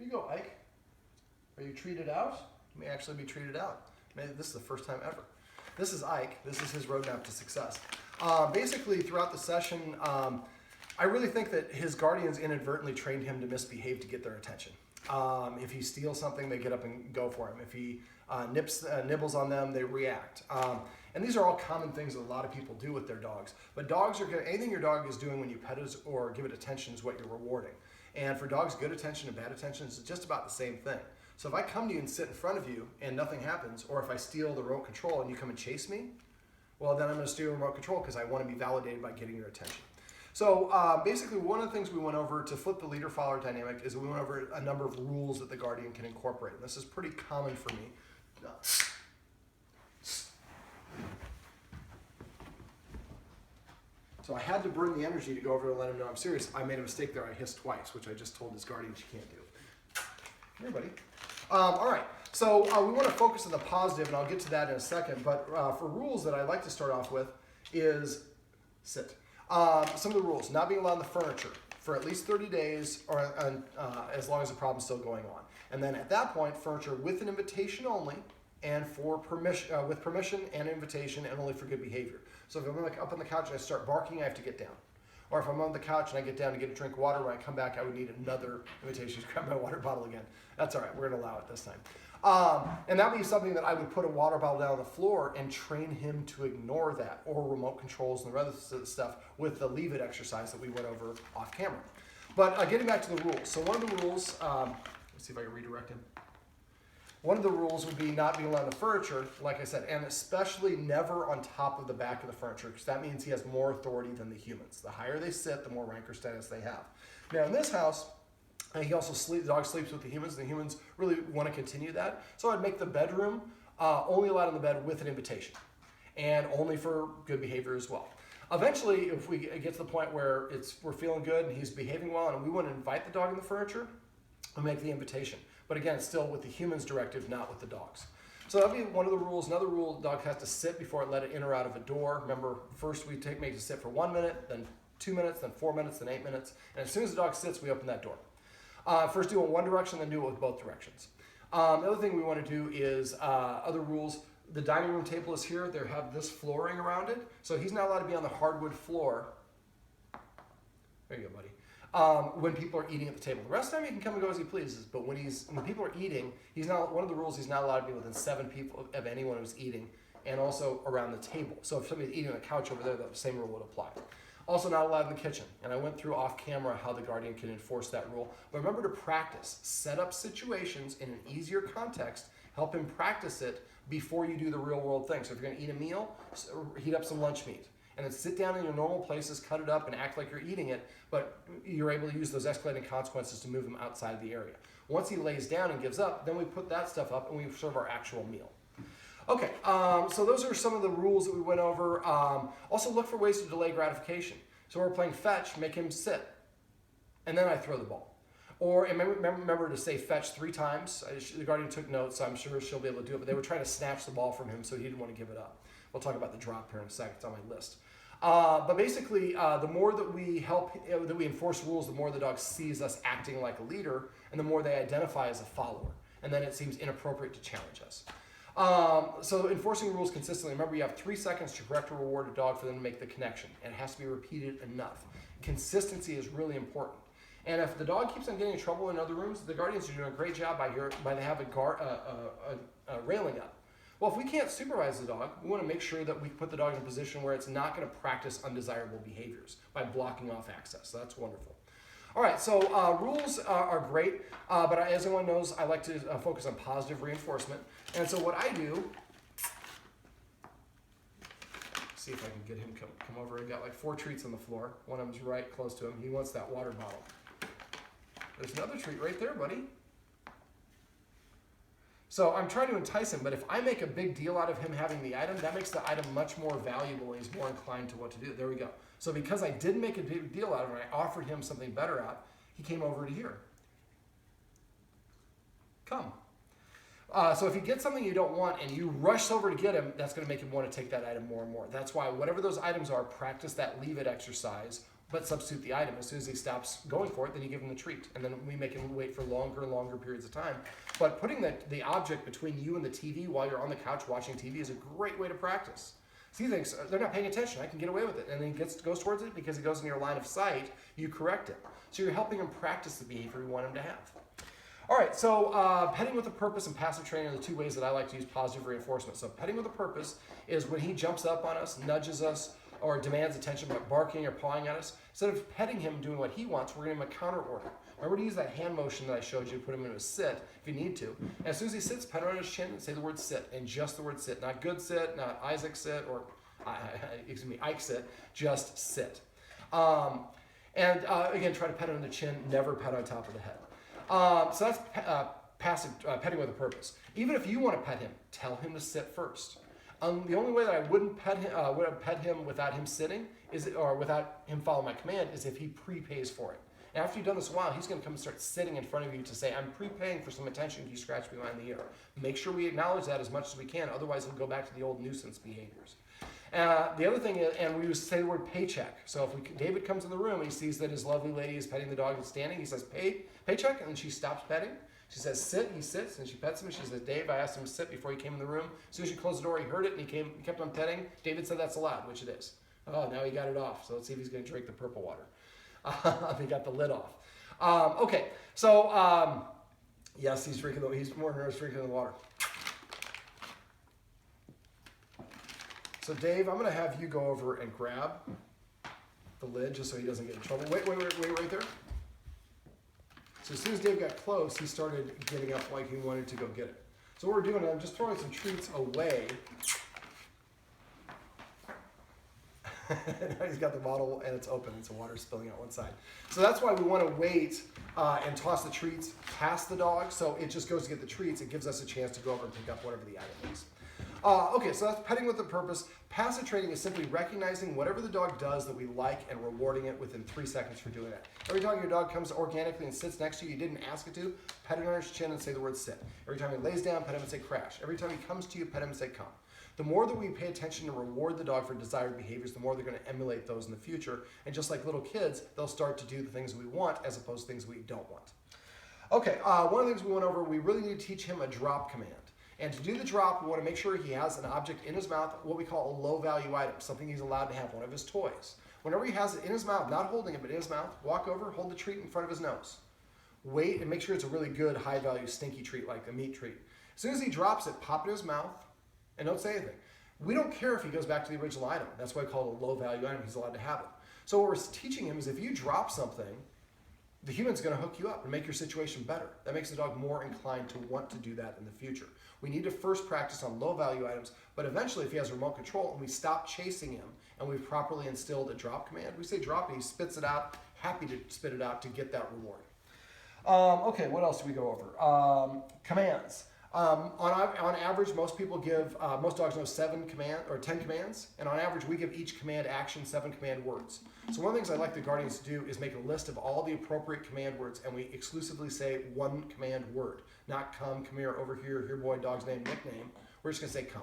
Here you go, Ike. Are you treated out? You may actually be treated out. Maybe this is the first time ever. This is Ike. This is his roadmap to success. Basically, throughout the session, I really think that his guardians inadvertently trained him to misbehave to get their attention. If he steals something, they get up and go for him. If he nibbles on them, they react. And these are all common things that a lot of people do with their dogs. But dogs are good. Anything your dog is doing when you pet it or give it attention is what you're rewarding. And for dogs, good attention and bad attention is just about the same thing. So if I come to you and sit in front of you and nothing happens, or if I steal the remote control and you come and chase me, well, then I'm going to steal the remote control because I want to be validated by getting your attention. So basically, one of the things we went over to flip the leader-follower dynamic is we went over a number of rules that the guardian can incorporate. And this is pretty common for me. So I had to bring the energy to go over and let him know I'm serious. I made a mistake there. I hissed twice, which I just told his guardian she can't do. Here, buddy. All right. So we want to focus on the positive, and I'll get to that in a second. But for rules that I like to start off with is sit. Some of the rules: not being allowed in the furniture for at least 30 days, or as long as the problem's still going on. And then at that point, furniture with an invitation only, and for permission, with permission and invitation, and only for good behavior. So if I'm up on the couch and I start barking, I have to get down. Or if I'm on the couch and I get down to get a drink of water, when I come back, I would need another invitation to grab my water bottle again. That's all right. We're going to allow it this time. And that would be something that I would put a water bottle down on the floor and train him to ignore that, or remote controls and the other stuff with the leave it exercise that we went over off camera. But getting back to the rules. So one of the rules, let's see if I can redirect him. One of the rules would be not being allowed in the furniture, like I said, and especially never on top of the back of the furniture, because that means he has more authority than the humans. The higher they sit, the more rank or status they have. Now in this house, he also the dog sleeps with the humans, and the humans really want to continue that. So I'd make the bedroom only allowed in the bed with an invitation, and only for good behavior as well. Eventually, if we get to the point where we're feeling good and he's behaving well, and we want to invite the dog in the furniture, we'll make the invitation. But again, it's still with the human's directive, not with the dog's. So that'll be one of the rules. Another rule, the dog has to sit before it let it in or out of a door. Remember, first we make it sit for 1 minute, then 2 minutes, then 4 minutes, then 8 minutes. And as soon as the dog sits, we open that door. First do it in one direction, then do it with both directions. The other thing we want to do is other rules. The dining room table is here. They have this flooring around it. So he's not allowed to be on the hardwood floor. There you go, buddy. When people are eating at the table. The rest of the time he can come and go as he pleases, but when people are eating, one of the rules, he's not allowed to be within 7 people of anyone who's eating, and also around the table. So if somebody's eating on the couch over there, the same rule would apply. Also not allowed in the kitchen, and I went through off camera how the guardian can enforce that rule. But remember to practice. Set up situations in an easier context, help him practice it before you do the real world thing. So if you're going to eat a meal, heat up some lunch meat. And then sit down in your normal places, cut it up, and act like you're eating it, but you're able to use those escalating consequences to move him outside the area. Once he lays down and gives up, then we put that stuff up and we serve our actual meal. Okay, so those are some of the rules that we went over. Also look for ways to delay gratification. So we're playing fetch, make him sit, and then I throw the ball. Or remember to say fetch 3 times. The guardian took notes, so I'm sure she'll be able to do it, but they were trying to snatch the ball from him, so he didn't want to give it up. We'll talk about the drop here in a second. It's on my list. But basically, the more that we that we enforce rules, the more the dog sees us acting like a leader, and the more they identify as a follower. And then it seems inappropriate to challenge us. So enforcing rules consistently. Remember, you have 3 seconds to correct or reward a dog for them to make the connection. And it has to be repeated enough. Consistency is really important. And if the dog keeps on getting in trouble in other rooms, the guardians are doing a great job by having a railing up. Well, if we can't supervise the dog, we want to make sure that we put the dog in a position where it's not going to practice undesirable behaviors by blocking off access. So that's wonderful. All right, so rules are great, but as everyone knows, I like to focus on positive reinforcement. And so what I do, see if I can get him come over. I've got like 4 treats on the floor. One of them's right close to him. He wants that water bottle. There's another treat right there, buddy. So I'm trying to entice him, but if I make a big deal out of him having the item, that makes the item much more valuable and he's more inclined to what to do. There we go. So because I didn't make a big deal out of it and I offered him something better out, he came over to here. Come. So if you get something you don't want and you rush over to get him, that's going to make him want to take that item more and more. That's why whatever those items are, practice that leave it exercise but substitute the item. As soon as he stops going for it, then you give him the treat. And then we make him wait for longer and longer periods of time. But putting the object between you and the TV while you're on the couch watching TV is a great way to practice. So he thinks, they're not paying attention, I can get away with it. And then he goes towards it because it goes in your line of sight, you correct it. So you're helping him practice the behavior you want him to have. All right, so petting with a purpose and passive training are the two ways that I like to use positive reinforcement. So petting with a purpose is when he jumps up on us, nudges us, or demands attention by barking or pawing at us. Instead of petting him doing what he wants, we're going to give him a counter order. Remember to use that hand motion that I showed you to put him into a sit if you need to. And as soon as he sits, pet him on his chin and say the word sit, and just the word sit. Not good sit, not Isaac sit, or Ike sit, just sit. Again, try to pet on the chin, never pet on top of the head. So that's passive petting with a purpose. Even if you want to pet him, tell him to sit first. The only way that I wouldn't pet him without him sitting or without him following my command is if he prepays for it. And after you've done this a while, he's going to come and start sitting in front of you to say, I'm prepaying for some attention. Can you scratch me behind the ear? Make sure we acknowledge that as much as we can. Otherwise, he'll go back to the old nuisance behaviors. The other thing is, and we would say the word paycheck. So if David comes in the room and he sees that his lovely lady is petting the dog and standing, he says, paycheck, and then she stops petting. She says, sit, he sits, and she pets him, and she says, Dave, I asked him to sit before he came in the room. As soon as she closed the door, he heard it, and he kept on petting. David said that's allowed, which it is. Oh, now he got it off, so let's see if he's going to drink the purple water. He got the lid off. Okay, so, yes, he's more nervous drinking the water. So, Dave, I'm going to have you go over and grab the lid just so he doesn't get in trouble. Wait right there. So as soon as Dave got close, he started getting up like he wanted to go get it. So what we're doing, I'm just throwing some treats away. Now he's got the bottle and it's open, and some water spilling out one side. So that's why we want to wait and toss the treats past the dog. So it just goes to get the treats. It gives us a chance to go over and pick up whatever the item is. Okay, so that's petting with a purpose. Passive training is simply recognizing whatever the dog does that we like and rewarding it within 3 seconds for doing that. Every time your dog comes organically and sits next to you, you didn't ask it to, pet it on his chin and say the word sit. Every time he lays down, pet him and say crash. Every time he comes to you, pet him and say come. The more that we pay attention to reward the dog for desired behaviors, the more they're going to emulate those in the future. And just like little kids, they'll start to do the things we want as opposed to things we don't want. Okay, one of the things we went over, we really need to teach him a drop command. And to do the drop, we want to make sure he has an object in his mouth, what we call a low-value item, something he's allowed to have, one of his toys. Whenever he has it in his mouth, not holding it, but in his mouth, walk over, hold the treat in front of his nose. Wait and make sure it's a really good, high-value, stinky treat, like a meat treat. As soon as he drops it, pop it in his mouth, and don't say anything. We don't care if he goes back to the original item. That's why I call it a low-value item. He's allowed to have it. So what we're teaching him is if you drop something, the human's going to hook you up and make your situation better. That makes the dog more inclined to want to do that in the future. We need to first practice on low-value items, but eventually if he has remote control and we stop chasing him and we've properly instilled a drop command, we say drop and he spits it out, happy to spit it out to get that reward. Okay, what else do we go over? Commands. On average, most people give, most dogs know 10 commands, and on average, we give each command action 7 command words. So one of the things I like the guardians to do is make a list of all the appropriate command words, and we exclusively say one command word, not come here, over here boy, dog's name, nickname. We're just gonna say come.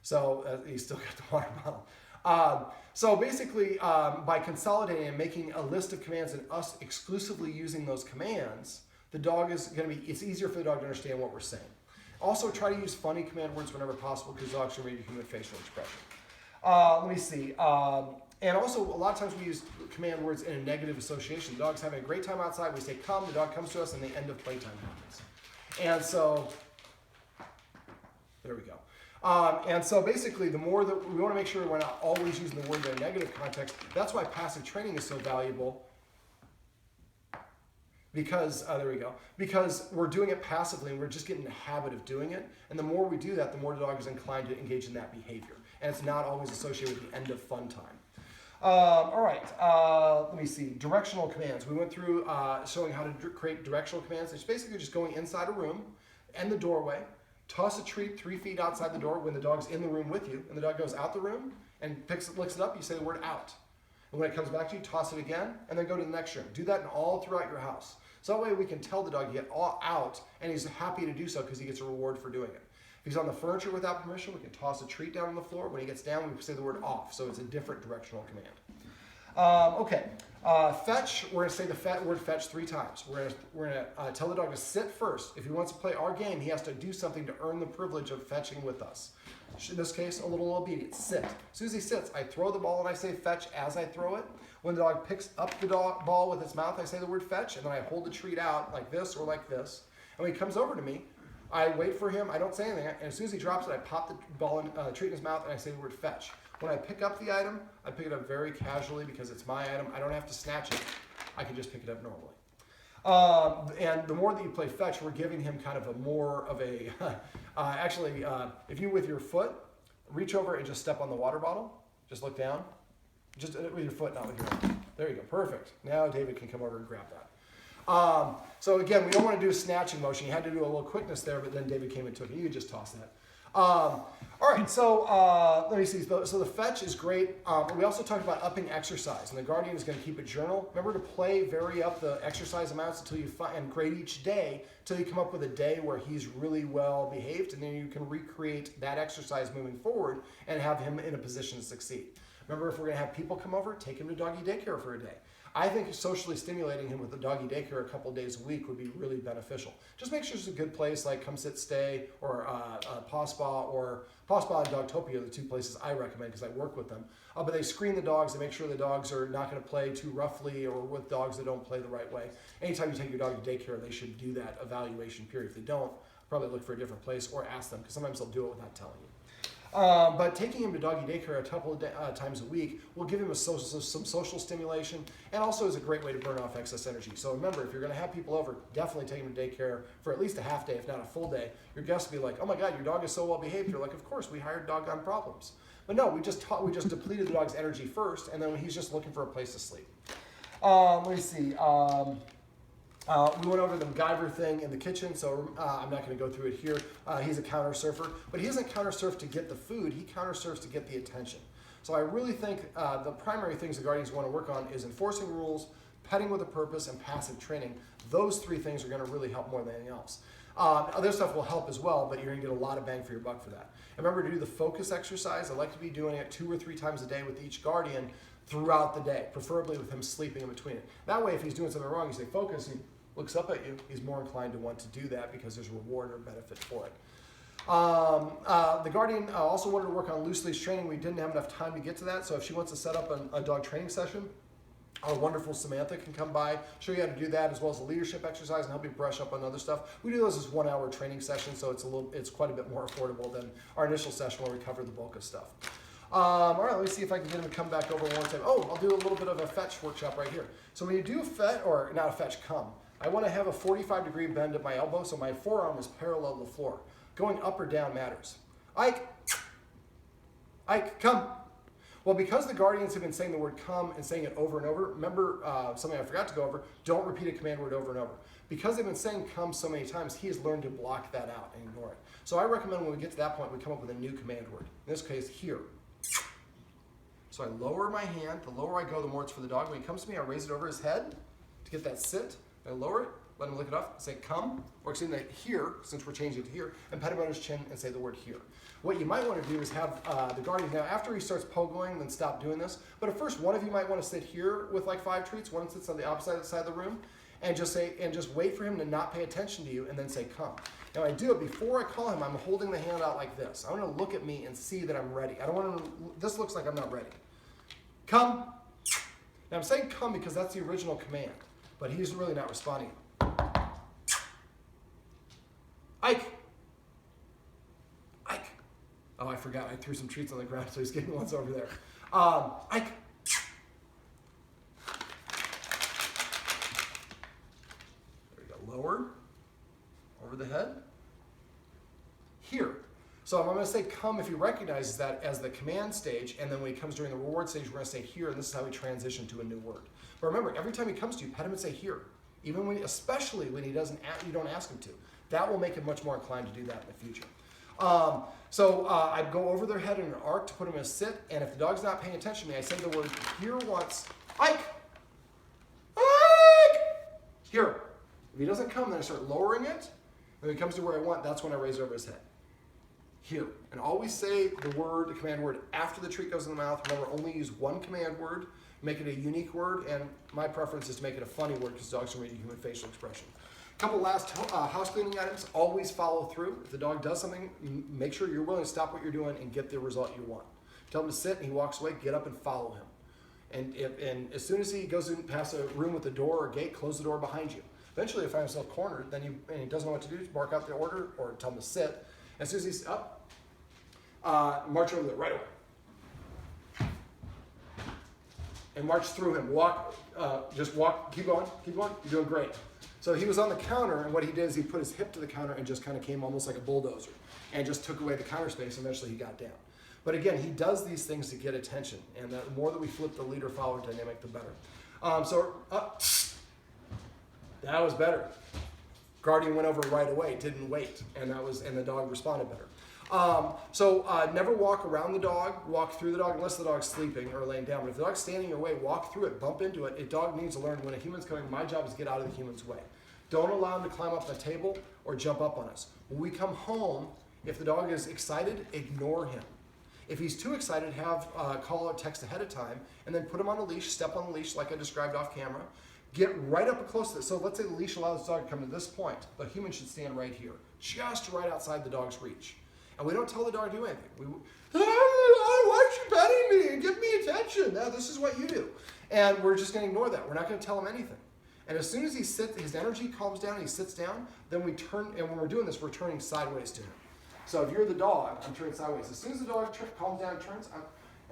So he's still got the water bottle. So basically, by consolidating and making a list of commands and us exclusively using those commands, the dog is going to be, it's easier for the dog to understand what we're saying. Also, try to use funny command words whenever possible because dogs can read your human facial expression. Let me see. And also, a lot of times we use command words in a negative association. The dog's having a great time outside. We say come, the dog comes to us, and the end of playtime happens. And so, there we go. And so basically, the more that we want to make sure we're not always using the word in a negative context. That's why passive training is so valuable. Because, there we go, because we're doing it passively and we're just getting in the habit of doing it. And the more we do that, the more the dog is inclined to engage in that behavior. And it's not always associated with the end of fun time. All right, let me see, directional commands. We went through showing how to create directional commands. It's basically just going inside a room and the doorway, toss a treat 3 feet outside the door when the dog's in the room with you, and the dog goes out the room and licks it up, you say the word out. And when it comes back to you, toss it again, and then go to the next room. Do that all throughout your house. So that way we can tell the dog you get all out, and he's happy to do so because he gets a reward for doing it. If he's on the furniture without permission, we can toss a treat down on the floor. When he gets down, we say the word off, so it's a different directional command. Okay. Fetch, we're going to say the word fetch 3 times. We're going to tell the dog to sit first. If he wants to play our game, he has to do something to earn the privilege of fetching with us. In this case, a little obedience. Sit. As soon as he sits, I throw the ball and I say fetch as I throw it. When the dog picks up the ball with its mouth, I say the word fetch, and then I hold the treat out like this or like this. And when he comes over to me, I wait for him. I don't say anything. And as soon as he drops it, I pop the ball and treat in his mouth, and I say the word fetch. When I pick up the item, I pick it up very casually because it's my item. I don't have to snatch it. I can just pick it up normally. And the more that you play fetch, we're giving him kind of a more of a, actually, if you with your foot, reach over and just step on the water bottle. Just look down. Just with your foot, not with your arm. There you go. Perfect. Now David can come over and grab that. So again, we don't want to do a snatching motion. You had to do a little quickness there, but then David came and took it. You could just toss that. All right, so let me see. So the fetch is great. We also talked about upping exercise, and the guardian is going to keep a journal. Remember to vary up the exercise amounts until you find, and grade each day until you come up with a day where he's really well behaved, and then you can recreate that exercise moving forward and have him in a position to succeed. Remember, if we're going to have people come over, take him to doggy daycare for a day. I think socially stimulating him with a doggy daycare a couple days a week would be really beneficial. Just make sure it's a good place like Come Sit Stay or Paw Spa and Dogtopia are the 2 places I recommend because I work with them. But they screen the dogs. They make sure the dogs are not going to play too roughly or with dogs that don't play the right way. Anytime you take your dog to daycare, they should do that evaluation period. If they don't, probably look for a different place or ask them because sometimes they'll do it without telling you. But taking him to doggy daycare a couple of times a week will give him some social stimulation and also is a great way to burn off excess energy. So remember, if you're going to have people over, definitely take him to daycare for at least a half day, if not a full day. Your guests will be like, oh my God, your dog is so well behaved. You're like, of course, we hired doggone problems. But no, we just depleted the dog's energy first, and then he's just looking for a place to sleep. Let me see. We went over the MacGyver thing in the kitchen, so I'm not going to go through it here. He's a counter surfer, but he doesn't counter surf to get the food. He counter surfs to get the attention. So I really think the primary things the guardians want to work on is enforcing rules, petting with a purpose, and passive training. Those 3 things are going to really help more than anything else. Other stuff will help as well, but you're going to get a lot of bang for your buck for that. And remember to do the focus exercise. I like to be doing it 2 or 3 times a day with each guardian throughout the day, preferably with him sleeping in between it. That way, if he's doing something wrong, you say focus, he looks up at you, he's more inclined to want to do that because there's reward or benefit for it. The guardian also wanted to work on loose leash training. We didn't have enough time to get to that, so if she wants to set up a dog training session, our wonderful Samantha can come by, show you how to do that, as well as a leadership exercise and help you brush up on other stuff. We do those as 1-hour training sessions, so it's quite a bit more affordable than our initial session where we cover the bulk of stuff. All right, let me see if I can get him to come back over one time. Oh, I'll do a little bit of a fetch workshop right here. So when you do come, I want to have a 45-degree bend at my elbow so my forearm is parallel to the floor. Going up or down matters. Ike, come. Well, because the guardians have been saying the word come and saying it over and over, remember something I forgot to go over, don't repeat a command word over and over. Because they've been saying come so many times, he has learned to block that out and ignore it. So I recommend when we get to that point, we come up with a new command word. In this case, here. So I lower my hand. The lower I go, the more it's for the dog. When he comes to me, I raise it over his head to get that sit. I lower it, let him lick it off, say come, or excuse me, here, since we're changing it to here, and pet him on his chin and say the word here. What you might want to do is have the guardian, now after he starts pogoing, then stop doing this. But at first, one of you might want to sit here with like 5 treats, one sits on the opposite side of the room, and just wait for him to not pay attention to you and then say come. Now I do it before I call him, I'm holding the hand out like this. I want him to look at me and see that I'm ready. I don't want him to, this looks like I'm not ready. Come. Now I'm saying come because that's the original command, but he's really not responding. Ike. Oh, I forgot. I threw some treats on the ground, so he's getting ones over there. Ike. There we go. Lower. Over the head. Here. So I'm going to say come if he recognizes that as the command stage, and then when he comes during the reward stage, we're going to say here, and this is how we transition to a new word. But remember, every time he comes to you, pet him and say here. Even when, especially when he doesn't, you don't ask him to. That will make him much more inclined to do that in the future. I'd go over their head in an arc to put him in a sit, and if the dog's not paying attention to me, I say the word here once, Ike! Ike! Here. If he doesn't come, then I start lowering it. When he comes to where I want, that's when I raise it over his head. Here. And always say the command word, after the treat goes in the mouth. Remember, only use one command word. make it a unique word, and my preference is to make it a funny word because dogs can read human facial expression. A couple last house cleaning items. Always follow through. If the dog does something, make sure you're willing to stop what you're doing and get the result you want. Tell him to sit and he walks away, get up and follow him. And as soon as he goes in past a room with a door or a gate, close the door behind you. Eventually, if he finds himself cornered, then and he doesn't know what to do, bark out the order or tell him to sit. As soon as he's up, march over there right away. And march through him. Walk, just walk, keep going, you're doing great. So he was on the counter, and what he did is he put his hip to the counter and just kind of came almost like a bulldozer and just took away the counter space, and eventually he got down. But again, he does these things to get attention, and the more that we flip the leader-follower dynamic, the better. That was better. Guardian went over right away, didn't wait, and the dog responded better. Never walk around the dog, walk through the dog unless the dog's sleeping or laying down. But if the dog's standing in your way, walk through it, bump into it. A dog needs to learn when a human's coming, my job is to get out of the human's way. Don't allow him to climb up the table or jump up on us. When we come home, if the dog is excited, ignore him. If he's too excited, have call or text ahead of time, and then put him on a leash, step on the leash like I described off camera. Get right up close to it. So let's say the leash allows the dog to come to this point. The human should stand right here, just right outside the dog's reach. And we don't tell the dog to do anything. Why aren't you petting me and give me attention? No, this is what you do. And we're just going to ignore that. We're not going to tell him anything. And as soon as he sits, his energy calms down and he sits down, then we turn, and when we're doing this, we're turning sideways to him. So if you're the dog, I'm turning sideways. As soon as the dog calms down and turns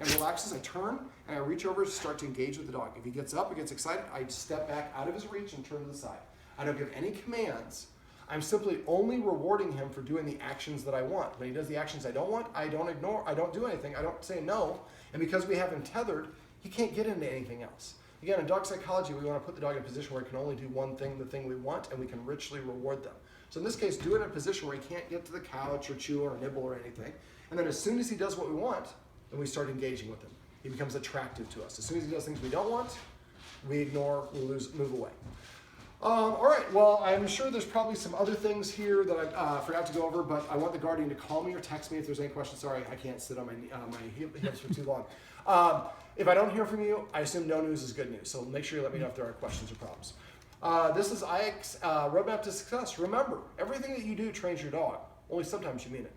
and relaxes, I turn and I reach over to start to engage with the dog. If he gets up and gets excited, I step back out of his reach and turn to the side. I don't give any commands. I'm simply only rewarding him for doing the actions that I want. When he does the actions I don't want, I don't ignore, I don't do anything, I don't say no. And because we have him tethered, he can't get into anything else. Again, in dog psychology, we want to put the dog in a position where it can only do one thing, the thing we want, and we can richly reward them. So in this case, do it in a position where he can't get to the couch or chew or nibble or anything. And then as soon as he does what we want, then we start engaging with him. He becomes attractive to us. As soon as he does things we don't want, we ignore, we move away. All right, well, I'm sure there's probably some other things here that I forgot to go over, but I want the Guardian to call me or text me if there's any questions. Sorry, I can't sit on my hips for too long. If I don't hear from you, I assume no news is good news, so make sure you let me know if there are questions or problems. This is IX Roadmap to Success. Remember, everything that you do trains your dog, only sometimes you mean it.